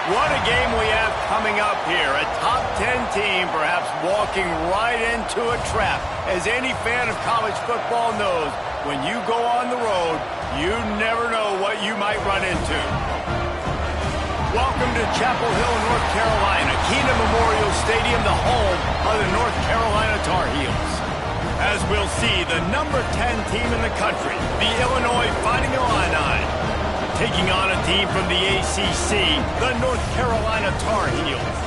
What a game we have coming up here. A top 10 team perhaps walking right into a trap. As any fan of college football knows, when you go on the road, you never know what you might run into. Welcome to Chapel Hill, North Carolina, Kenan Memorial Stadium, the home of the North Carolina Tar Heels. As we'll see, the number 10 team in the country, the Illinois Fighting Illini, taking on a team from the ACC, the North Carolina Tar Heels.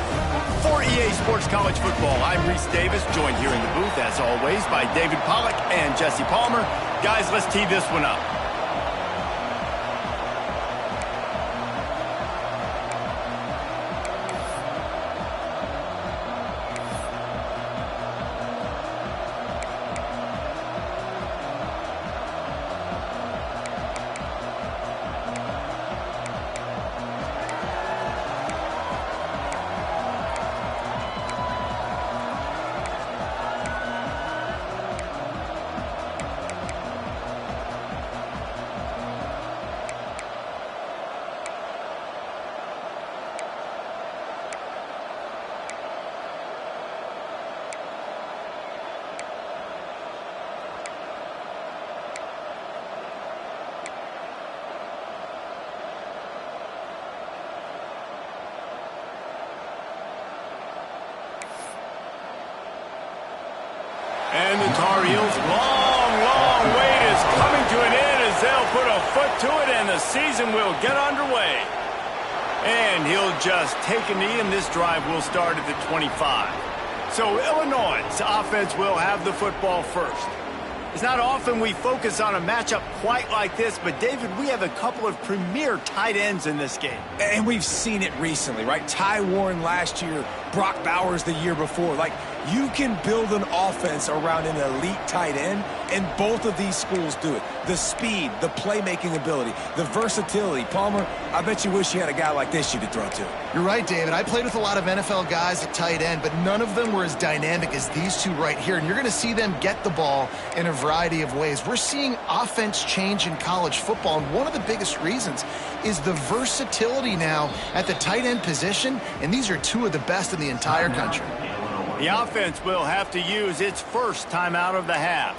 For EA Sports College Football, I'm Reese Davis, joined here in the booth, as always, by David Pollack and Jesse Palmer. Guys, let's tee this one up. And the Tar Heels' long wait is coming to an end as they'll put a foot to it and the season will get underway. And he'll just take a knee and this drive will start at the 25. So Illinois' offense will have the football first. It's not often we focus on a matchup quite like this, but David, we have a couple of premier tight ends in this game. And we've seen it recently, right? Ty Warren last year, Brock Bowers the year before. Like, you can build an offense around an elite tight end, and both of these schools do it. The speed, the playmaking ability, the versatility. Palmer, I bet you wish you had a guy like this you could throw to. You're right, David. I played with a lot of NFL guys at tight end, but none of them were as dynamic as these two right here. And you're going to see them get the ball in a variety of ways. We're seeing offense change in college football, and one of the biggest reasons is the versatility now at the tight end position, and these are two of the best in the entire country. The offense will have to use its first timeout of the half.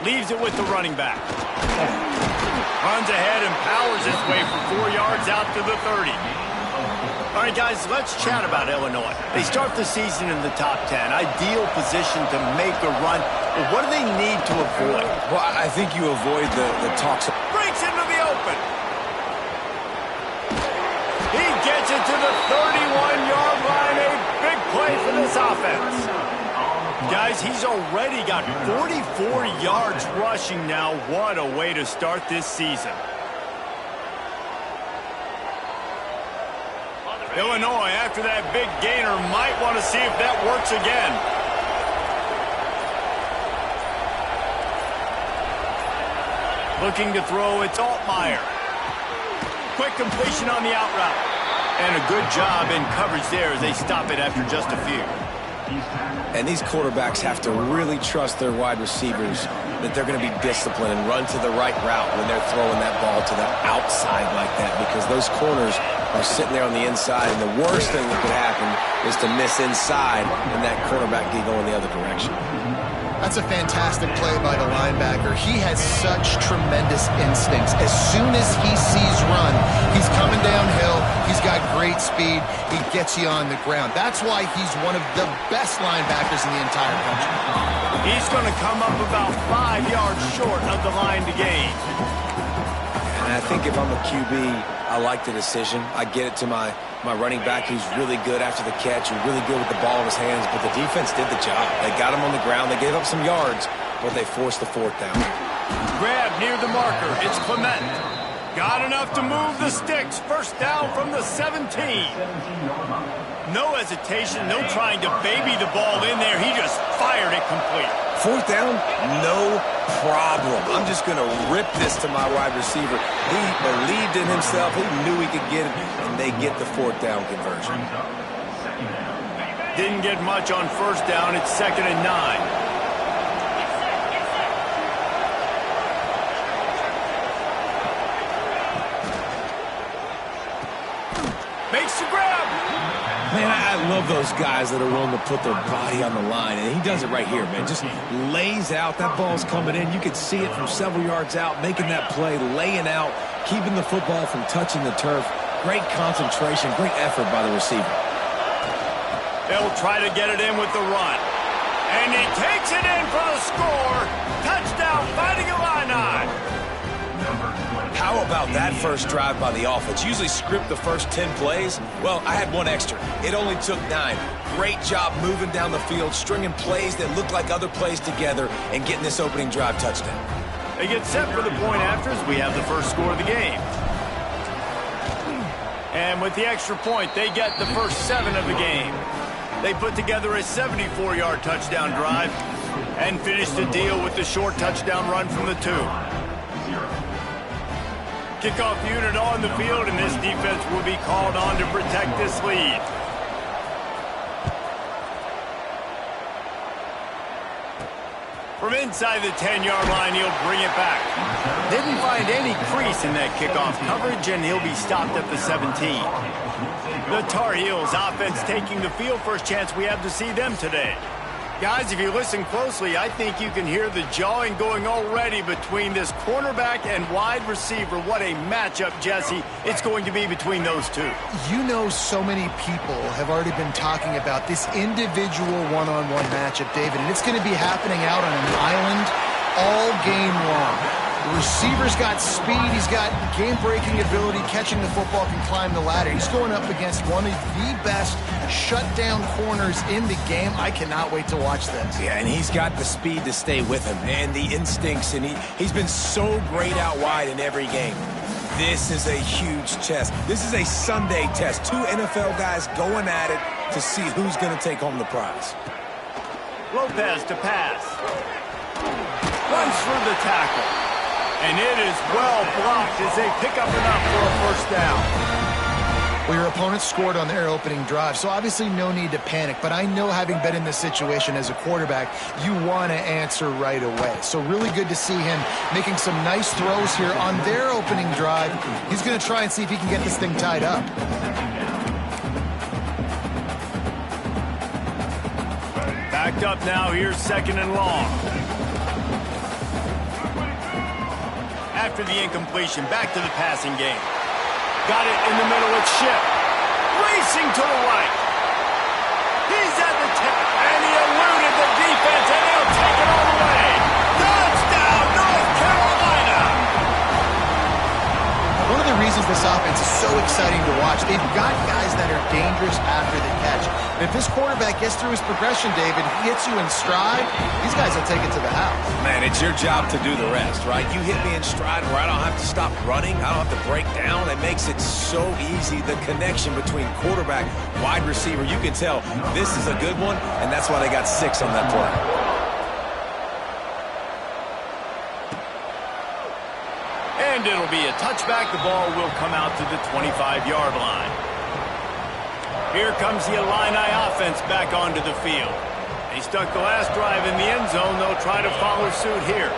Leaves it with the running back. Runs ahead and powers his way for 4 yards out to the 30. All right, guys, let's chat about Illinois. They start the season in the top 10. Ideal position to make a run. But what do they need to avoid? Well, I think you avoid the talks. Breaks into the open. He gets it to the 31-yard line. A big play for this offense. Guys, he's already got 44 yards rushing now. What a way to start this season. Illinois, after that big gainer, might want to see if that works again. Looking to throw, it's Altmaier. Quick completion on the out route. And a good job in coverage there as they stop it after just a few. And these quarterbacks have to really trust their wide receivers that they're going to be disciplined and run to the right route when they're throwing that ball to the outside like that, because those corners are sitting there on the inside, and the worst thing that could happen is to miss inside and that cornerback get going the other direction. That's a fantastic play by the linebacker. He has such tremendous instincts. As soon as he sees run, he's coming downhill. He's got great speed. He gets you on the ground. That's why he's one of the best linebackers in the entire country. He's going to come up about 5 yards short of the line to gain. And I think if I'm a QB, I like the decision. I get it to my running back who's really good after the catch, who's really good with the ball in his hands, but the defense did the job. They got him on the ground. They gave up some yards, but they forced the fourth down. Grab near the marker. It's Clement. Got enough to move the sticks. First down from the 17. No hesitation, no trying to baby the ball in there. He just fired it complete. Fourth down, no problem. I'm just going to rip this to my wide receiver. He believed in himself. He knew he could get it, and they get the fourth down conversion. Didn't get much on first down. It's 2nd and 9. Makes the grab. Man, I love those guys that are willing to put their body on the line, and he does it right here, man. Just lays out. That ball's coming in. You can see it from several yards out, making that play, laying out, keeping the football from touching the turf. Great concentration, great effort by the receiver. They'll try to get it in with the run. And he takes it in for the score. Touchdown, Fighting Illini. How about that first drive by the offense? Usually script the first 10 plays. Well, I had one extra. It only took 9. Great job moving down the field, stringing plays that look like other plays together, and getting this opening drive touchdown. They get set for the point after as we have the first score of the game. And with the extra point, they get the first 7 of the game. They put together a 74-yard touchdown drive and finish the deal with the short touchdown run from the 2. Kickoff unit on the field, and this defense will be called on to protect this lead. From inside the 10-yard line, he'll bring it back. Didn't find any crease in that kickoff coverage, and he'll be stopped at the 17. The Tar Heels offense taking the field. First chance we have to see them today. Guys, if you listen closely, I think you can hear the jawing going already between this cornerback and wide receiver. What a matchup, Jesse, it's going to be between those two. You know, so many people have already been talking about this individual one-on-one matchup, David, and it's going to be happening out on an island all game long. The receiver's got speed, he's got game-breaking ability, catching the football, can climb the ladder. He's going up against one of the best shutdown corners in the game. I cannot wait to watch this. Yeah, and he's got the speed to stay with him and the instincts, and he's been so great out wide in every game. This is a huge test. This is a Sunday test. 2 NFL guys going at it to see who's going to take home the prize. Lopez to pass. Runs through the tackle. And it is well blocked as they pick up enough for a first down. Well, your opponent scored on their opening drive, so obviously no need to panic. But I know, having been in this situation as a quarterback, you want to answer right away. So really good to see him making some nice throws here on their opening drive. He's going to try and see if he can get this thing tied up. Backed up now, here's 2nd and long. After the incompletion, back to the passing game. Got it in the middle with Shipp. Racing to the right. He's at the 10, and he eluded the defense, and he'll take it all the way. Touchdown, North Carolina! One of the reasons this offense is so exciting to watch, they've got guys that are dangerous after the catch. And if this quarterback gets through his progression, David, he hits you in stride, these guys will take it to the house. Man, it's your job to do the rest, right? You hit me in stride where I don't have to stop running. I don't have to break down. It makes it so easy. The connection between quarterback, wide receiver, you can tell this is a good one, and that's why they got 6 on that play. And it'll be a touchback. The ball will come out to the 25-yard line. Here comes the Illini offense back onto the field. They stuck the last drive in the end zone. They'll try to follow suit here.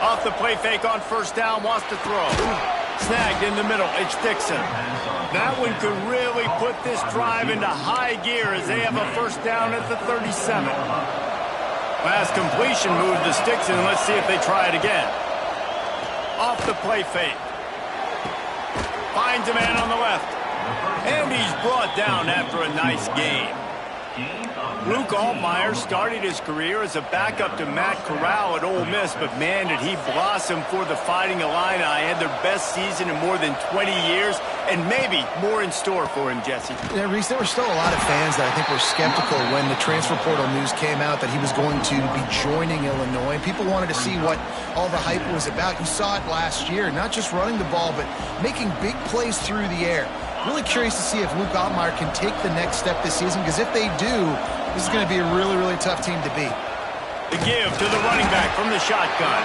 Off the play fake on first down, wants to throw. Snagged in the middle, it's Dixon. That one could really put this drive into high gear as they have a first down at the 37. Last completion moved the sticks in. Let's see if they try it again. Off the play fake. Finds a man on the left. And he's brought down after a nice game. Luke Altmaier started his career as a backup to Matt Corral at Ole Miss, but man, did he blossom for the Fighting Illini. Had their best season in more than 20 years, and maybe more in store for him, Jesse. Yeah, Reese, there were still a lot of fans that I think were skeptical when the transfer portal news came out that he was going to be joining Illinois. People wanted to see what all the hype was about. You saw it last year, not just running the ball, but making big plays through the air. Really curious to see if Luke Altmaier can take the next step this season, because if they do, this is going to be a really, really tough team to beat. The give to the running back from the shotgun.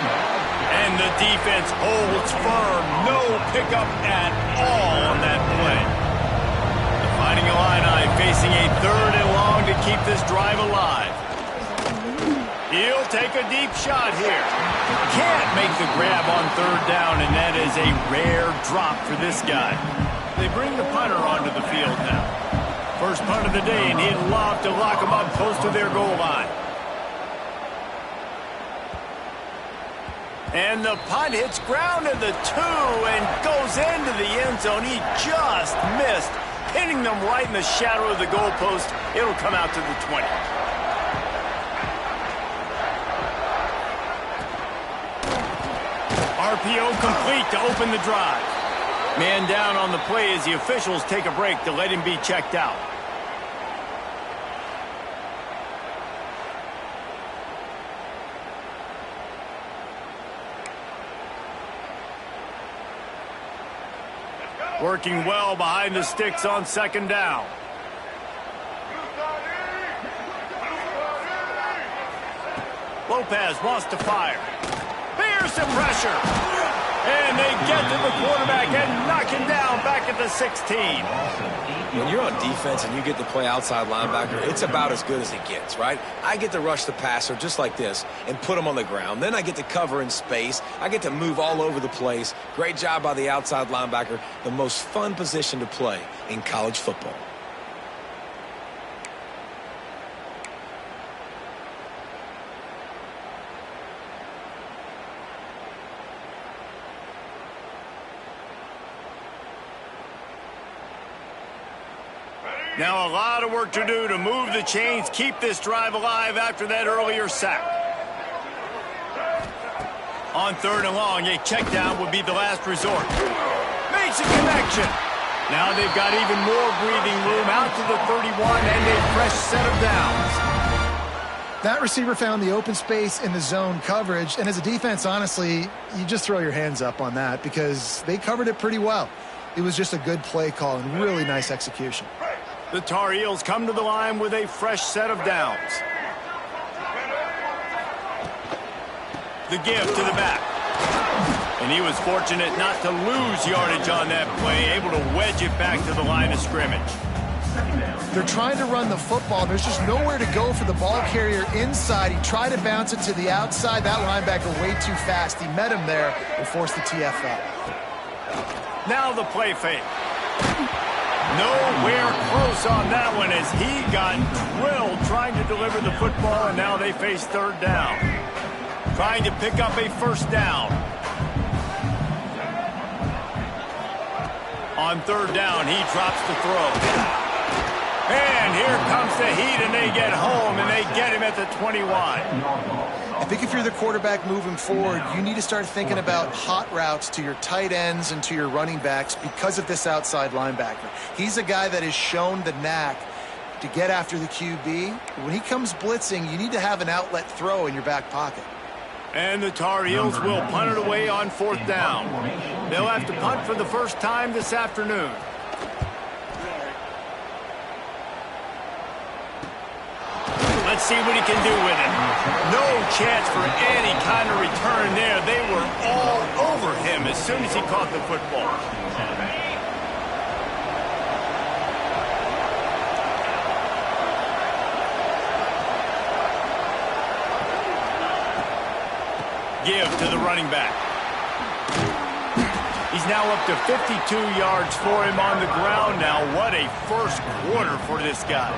And the defense holds firm. No pickup at all on that play. The Fighting Illini facing a 3rd and long to keep this drive alive. He'll take a deep shot here. Can't make the grab on 3rd down, and that is a rare drop for this guy. They bring the punter onto the field now. First punt of the day, and he'd love to lock them up close to their goal line. And the punt hits ground at the 2 and goes into the end zone. He just missed, hitting them right in the shadow of the goalpost. It'll come out to the 20. RPO complete to open the drive. Man down on the play as the officials take a break to let him be checked out. Working well behind the sticks on 2nd down. Lopez wants to fire. Fears the pressure. And they get to the quarterback and knock him down back at the 16. When you're on defense and you get to play outside linebacker, it's about as good as it gets, right? I get to rush the passer just like this and put him on the ground. Then I get to cover in space. I get to move all over the place. Great job by the outside linebacker. The most fun position to play in college football. Now a lot of work to do to move the chains, keep this drive alive after that earlier sack. On 3rd and long, a check down would be the last resort. Makes a connection. Now they've got even more breathing room out to the 31 and a fresh set of downs. That receiver found the open space in the zone coverage, and as a defense, honestly, you just throw your hands up on that because they covered it pretty well. It was just a good play call and really nice execution. The Tar Heels come to the line with a fresh set of downs. The give to the back. And he was fortunate not to lose yardage on that play, able to wedge it back to the line of scrimmage. They're trying to run the football. There's just nowhere to go for the ball carrier inside. He tried to bounce it to the outside. That linebacker way too fast. He met him there and forced the TFL. Now the play fake. Nowhere close on that one as he got drilled trying to deliver the football, and now they face 3rd down. Trying to pick up a 1st down. On 3rd down, he drops the throw. And here comes the heat, and they get home, and they get him at the 21. I think if you're the quarterback moving forward, you need to start thinking about hot routes to your tight ends and to your running backs because of this outside linebacker. He's a guy that has shown the knack to get after the QB. When he comes blitzing, you need to have an outlet throw in your back pocket. And the Tar Heels will punt it away on 4th down. They'll have to punt for the first time this afternoon. Let's see what he can do with it. No chance for any kind of return there. They were all over him as soon as he caught the football. Give to the running back. He's now up to 52 yards for him on the ground now. What a first quarter for this guy.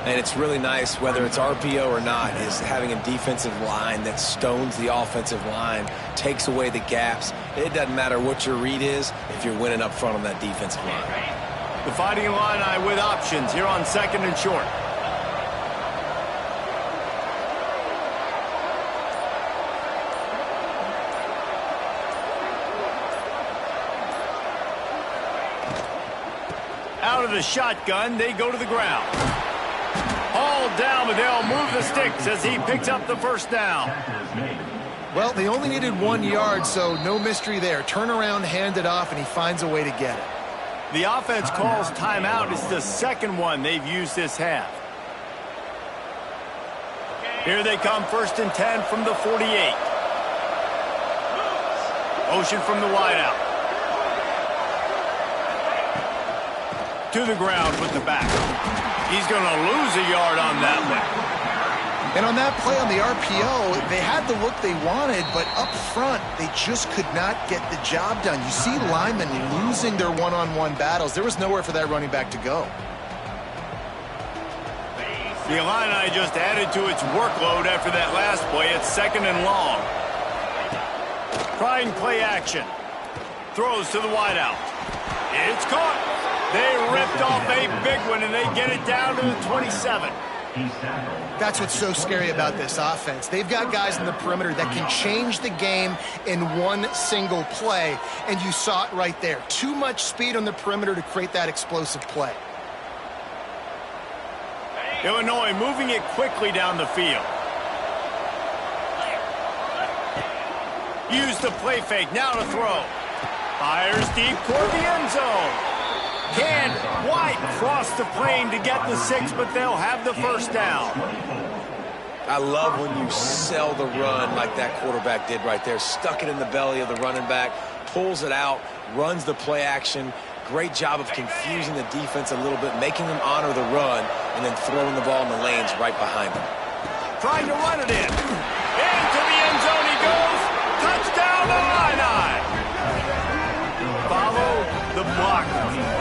And it's really nice, whether it's RPO or not, is having a defensive line that stones the offensive line, takes away the gaps. It doesn't matter what your read is if you're winning up front on that defensive line. The Fighting Illini with options here on 2nd and short. Out of the shotgun, they go to the ground. Hauled down, but they'll move the sticks as he picks up the first down. Well, they only needed 1 yard, so no mystery there. Turn around, hand it off, and he finds a way to get it. The offense calls timeout. It's the second one they've used this half. Here they come, 1st and 10 from the 48. Motion from the wideout. To the ground with the back. He's going to lose a yard on that one. And on that play on the RPO, they had the look they wanted, but up front, they just could not get the job done. You see linemen losing their one-on-one battles. There was nowhere for that running back to go. The Illini just added to its workload after that last play. It's 2nd and long. Trying play action. Throws to the wideout. It's caught. They ripped off a big one, and they get it down to the 27. That's what's so scary about this offense. They've got guys in the perimeter that can change the game in one single play, and you saw it right there. Too much speed on the perimeter to create that explosive play. Illinois moving it quickly down the field. Use the play fake, now to throw. Fires deep toward the end zone. Can't quite cross the plane to get the 6, but they'll have the first down. I love when you sell the run like that quarterback did right there. Stuck it in the belly of the running back, pulls it out, runs the play action. Great job of confusing the defense a little bit, making them honor the run, and then throwing the ball in the lanes right behind them. Trying to run it in. Into the end zone he goes. Touchdown, Illini. Follow the block.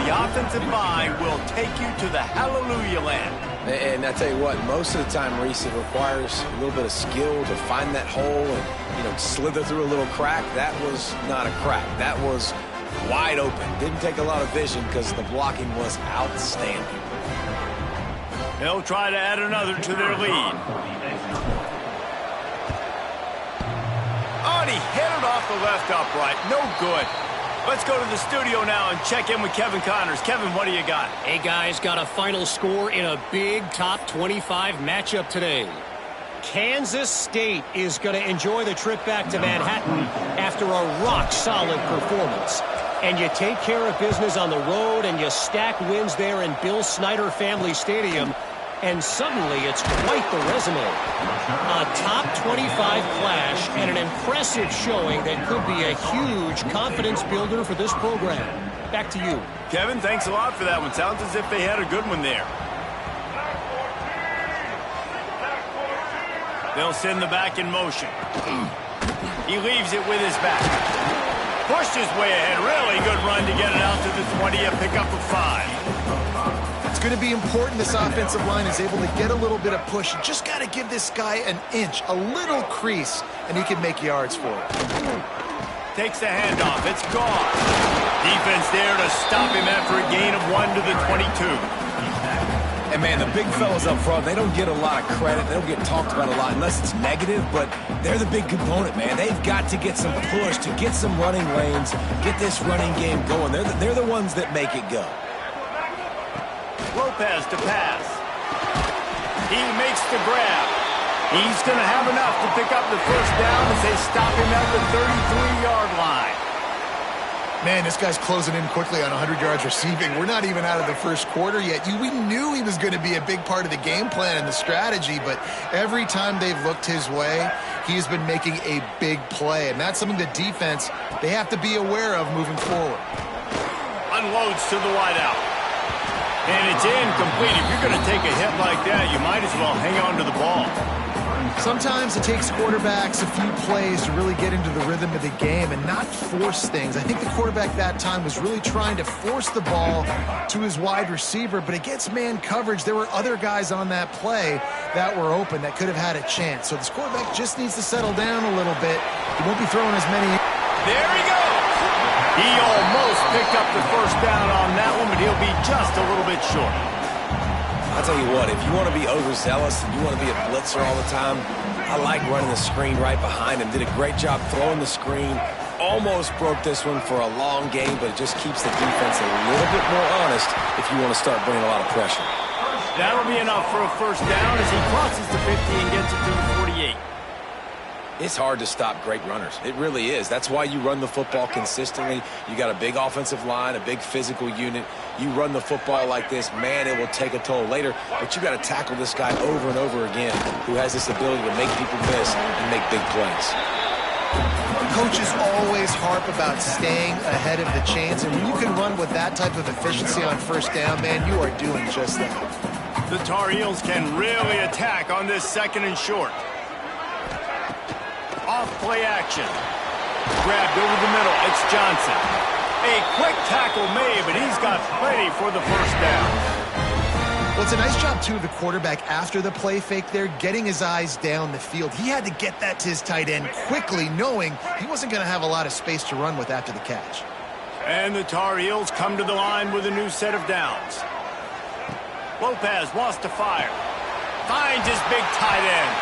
The offensive line will take you to the hallelujah land. And I tell you what, most of the time, Reese, it requires a little bit of skill to find that hole and, slither through a little crack. That was not a crack. That was wide open. Didn't take a lot of vision because the blocking was outstanding. They'll try to add another to their lead. Oh, and he hit it off the left upright. No good. Let's go to the studio now and check in with Kevin Connors. Kevin, what do you got? Hey, guys, got a final score in a big top 25 matchup today. Kansas State is going to enjoy the trip back to Manhattan after a rock-solid performance. And you take care of business on the road and you stack wins there in Bill Snyder Family Stadium, and suddenly it's quite the resume. A top 25 clash and an impressive showing that could be a huge confidence builder for this program. Back to you. Kevin, thanks a lot for that one. Sounds as if they had a good one there. They'll send the back in motion. He leaves it with his back. Pushed his way ahead. Really good run to get it out to the 20 and pick up a 5. It's going to be important this offensive line is able to get a little bit of push. You just got to give this guy an inch, a little crease, and he can make yards for it. Takes the handoff. It's gone. Defense there to stop him after a gain of 1 to the 22. And, man, the big fellas up front, they don't get a lot of credit. They don't get talked about a lot unless it's negative, but they're the big component, man. They've got to get some push, to get some running lanes, get this running game going. They're the ones that make it go. Lopez to pass. He makes the grab. He's going to have enough to pick up the first down as they stop him at the 33-yard line. Man, this guy's closing in quickly on 100 yards receiving. We're not even out of the first quarter yet. We knew he was going to be a big part of the game plan and the strategy, but every time they've looked his way, he's been making a big play, and that's something the defense, they have to be aware of moving forward. Unloads to the wideout. And it's incomplete. If you're going to take a hit like that, you might as well hang on to the ball. Sometimes it takes quarterbacks a few plays to really get into the rhythm of the game and not force things. I think the quarterback that time was really trying to force the ball to his wide receiver, but against man coverage, there were other guys on that play that were open that could have had a chance. So this quarterback just needs to settle down a little bit. He won't be throwing as many. There he goes. He almost picked up the first down on that one, but he'll be just a little bit short. I'll tell you what, if you want to be overzealous and you want to be a blitzer all the time, I like running the screen right behind him. Did a great job throwing the screen. Almost broke this one for a long game, but it just keeps the defense a little bit more honest if you want to start bringing a lot of pressure. That'll be enough for a first down as he crosses the 50 and gets it to the 48. It's hard to stop great runners. It really is. That's why you run the football consistently. You got a big offensive line, a big physical unit. You run the football like this, man, it will take a toll later. But you got to tackle this guy over and over again who has this ability to make people miss and make big plays. Coaches always harp about staying ahead of the chains, and when you can run with that type of efficiency on first down, man, you are doing just that. The Tar Heels can really attack on this second and short. Off play action. Grabbed over the middle. It's Johnson. A quick tackle made, but he's got plenty for the first down. Well, it's a nice job, too, of the quarterback after the play fake there, getting his eyes down the field. He had to get that to his tight end quickly, knowing he wasn't going to have a lot of space to run with after the catch. And the Tar Heels come to the line with a new set of downs. Lopez wants to fire. Finds his big tight end.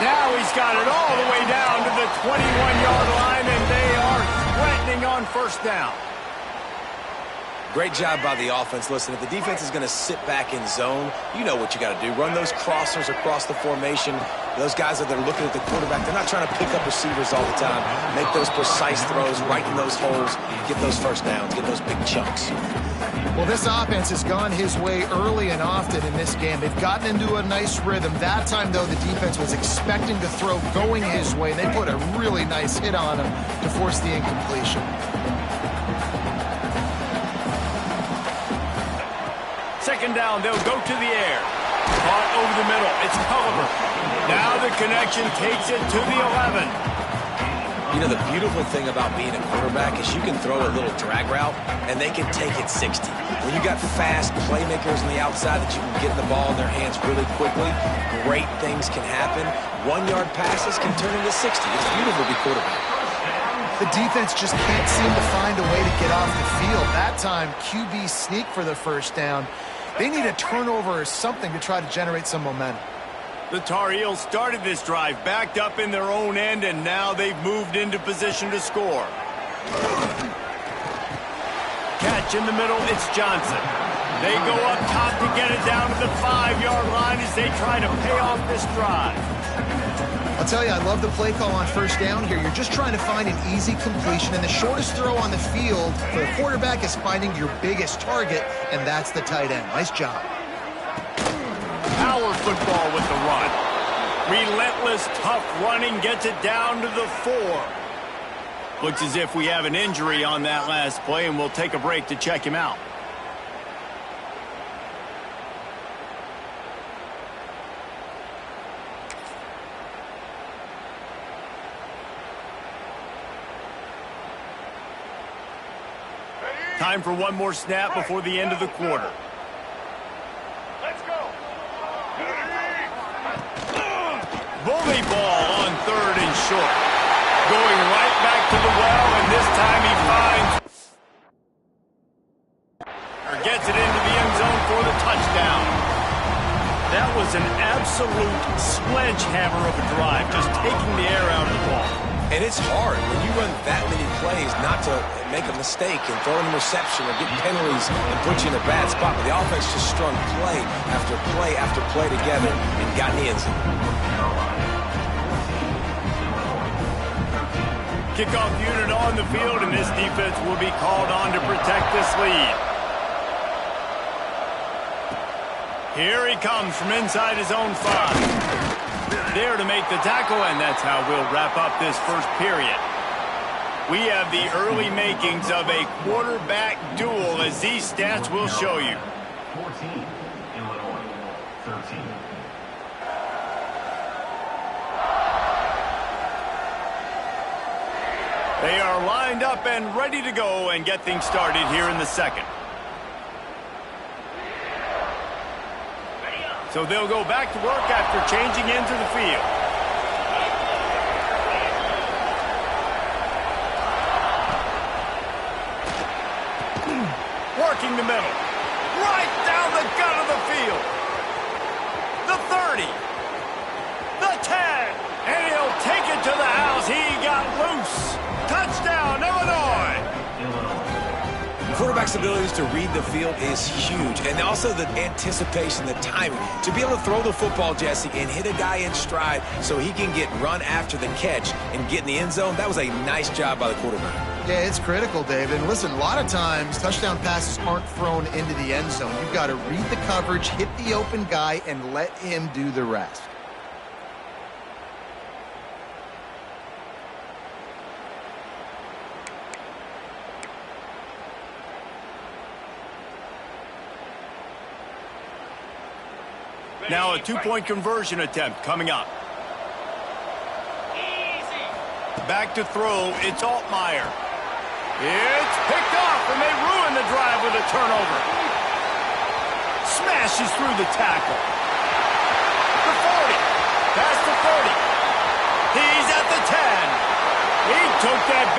Now he's got it all the way down to the 21-yard line, and they are threatening on first down. Great job by the offense. Listen, if the defense is going to sit back in zone, you know what you got to do. Run those crossers across the formation. Those guys that are looking at the quarterback, they're not trying to pick up receivers all the time. Make those precise throws right in those holes. Get those first downs. Get those big chunks. Well, this offense has gone his way early and often in this game. They've gotten into a nice rhythm. That time, though, the defense was expecting to throw going his way. They put a really nice hit on him to force the incompletion. Second down, they'll go to the air. Caught over the middle. It's Culliver. Now the connection takes it to the 11. You know, the beautiful thing about being a quarterback is you can throw a little drag route, and they can take it 60. When you got fast playmakers on the outside that you can get the ball in their hands really quickly, great things can happen. 1-yard passes can turn into 60. It's beautiful to be quarterback. The defense just can't seem to find a way to get off the field. That time, QB sneak for the first down. They need a turnover or something to try to generate some momentum. The Tar Heels started this drive backed up in their own end, and now they've moved into position to score. Catch in the middle, it's Johnson. They go up top to get it down to the 5-yard line as they try to pay off this drive. I'll tell you, I love the play call on first down here. You're just trying to find an easy completion, and the shortest throw on the field for the quarterback is finding your biggest target, and that's the tight end. Nice job. Power football with the run. Relentless, tough running gets it down to the 4. Looks as if we have an injury on that last play, and we'll take a break to check him out. Time for one more snap before the end of the quarter. Let's go. Bully ball on third and short. Going right back to the well, and this time he finds or gets it into the end zone for the touchdown. That was an absolute sledgehammer of a drive, just taking the air out of the ball. And it's hard when you run that many plays not to make a mistake and throw an interception or get penalties and put you in a bad spot. But the offense just strung play after play after play together and got in the end zone. Kickoff unit on the field, and this defense will be called on to protect this lead. Here he comes from inside his own 5. There to make the tackle, and that's how we'll wrap up this first period. We have the early makings of a quarterback duel, as these stats will show you. 14, Illinois, 13. They are lined up and ready to go and get things started here in the second. So they'll go back to work after changing into the field. stretching the middle. Right down the gut of the field. The 30. The 10. And he'll take it to the house. He got loose. Touchdown, Illinois. Quarterback's abilities to read the field is huge, and also the anticipation, the timing. To be able to throw the football, Jesse, and hit a guy in stride so he can get run after the catch and get in the end zone, that was a nice job by the quarterback. Yeah, it's critical, David. And listen, a lot of times touchdown passes aren't thrown into the end zone. You've got to read the coverage, hit the open guy, and let him do the rest. Now a two-point conversion attempt coming up. Back to throw, it's Altmaier. It's picked off, and they ruin the drive with a turnover. Smashes through the tackle. The 40, past the 30. He's at the 10. He took that